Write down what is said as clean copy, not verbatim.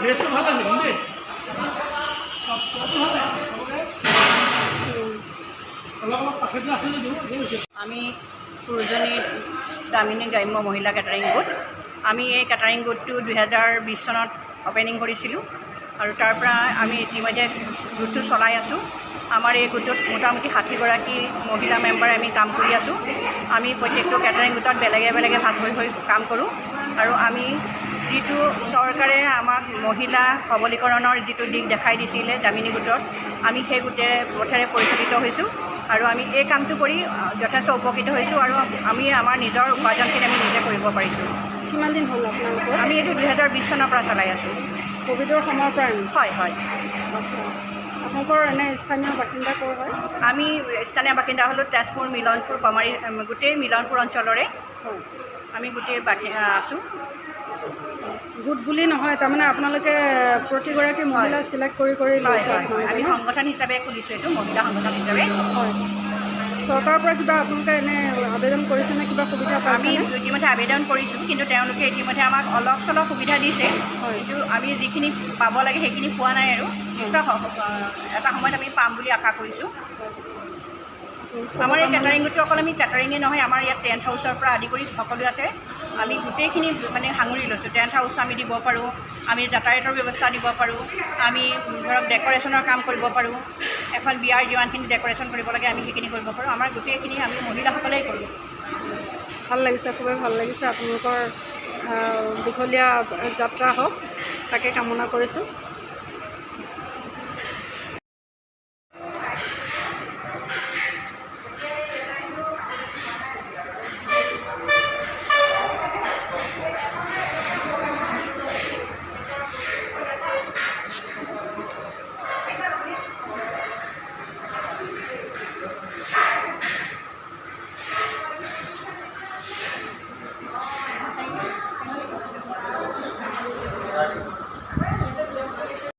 ড্ৰেসটা ভালো আছে বুঝলি আমি কুৰুজনী দামিনী গ্ৰাম্য মহিলা কেটাৰিং গোট। আমি এই কেটাৰিং গোটটো 2020 চনত অপেনিং কৰিছিলোঁ আৰু তাৰ পৰা আমি ইতিমধ্যে গোটটো চলাই আছোঁ। আমাৰ এই গোটত মোটামুটি 60গৰাকী মহিলা মেম্বাৰে আমি কাম কৰি আছোঁ। আমি প্ৰত্যেকটো কেটাৰিং গোটত বেলেগে বেলেগে ভাগ হৈ কাম কৰোঁ আৰু আমি যিটো চৰকাৰে আমাক মহিলা সবলীকৰণৰ যিটো দিশ দেখাই দিছিলে দামিনী গোটত, আমি সেই গোটেই পথেৰে পৰিচালিত হৈছোঁ আৰু আমি এই কামটো কৰি যথেষ্ট উপকৃত হৈছোঁ আৰু আমি আমাৰ নিজৰ উপাৰ্জনখিনি আমি নিজে কৰিব পাৰিছোঁ। কিমান দিন হ'ল আপোনালোকৰ? আমি এইটো 2020 চনৰ পৰা চলাই আছোঁ। ক'ভিডৰ সময়ৰ পৰা? হয় হয়। আচ্ছা, আপোনালোকৰ এনে স্থানীয় বাসিন্দা ক'ৰ হয়? আমি স্থানীয় বাসিন্দা হ'লোঁ তেজপুৰ, মিলনপুৰ, কমাৰী, গোটেই মিলনপুৰ অঞ্চলৰে হয়। আমি গোটেই আছোঁ। গোট বুলি নহয়, তাৰমানে আপোনালোকে প্ৰতিগৰাকী মহিলা চিলেক্ট কৰি লৈছে আপোনালোকে? আমি সংগঠন হিচাপে খুলিছোঁ, এইটো মহিলা সংগঠন হিচাপে। হয়। চৰকাৰৰ পৰা কিবা আপোনালোকে এনে আবেদন কৰিছেনে, কিবা সুবিধা পাইছে? আমি ইতিমধ্যে আবেদন কৰিছোঁ, কিন্তু তেওঁলোকে ইতিমধ্যে আমাক অলপ চলপ সুবিধা দিছে, কিন্তু আমি যিখিনি পাব লাগে সেইখিনি পোৱা নাই আৰু নিশ্চয় এটা সময়ত আমি পাম বুলি আশা কৰিছোঁ। আমাৰ এই কেটাৰিং গোটটো অকল আমি কেটাৰিঙে নহয়, আমাৰ ইয়াত টেণ্ট হাউচৰ পৰা আদি কৰি সকলো আছে। আমি গোটেইখিনি মানে সাঙুৰি লৈছোঁ। টেণ্ট হাউচ আমি দিব পাৰোঁ, আমি যাতায়াতৰ ব্যৱস্থা দিব পাৰোঁ, আমি ধৰক ডেক'ৰেশ্যনৰ কাম কৰিব পাৰোঁ, এখন বিয়াৰ যিমানখিনি ডেক'ৰেশ্যন কৰিব লাগে আমি সেইখিনি কৰিব পাৰোঁ। আমাৰ গোটেইখিনি আমি মহিলাসকলেই কৰোঁ। ভাল লাগিছে, খুবেই ভাল লাগিছে। আপোনালোকৰ দীঘলীয়া যাত্ৰা হওক তাকে কামনা কৰিছোঁ।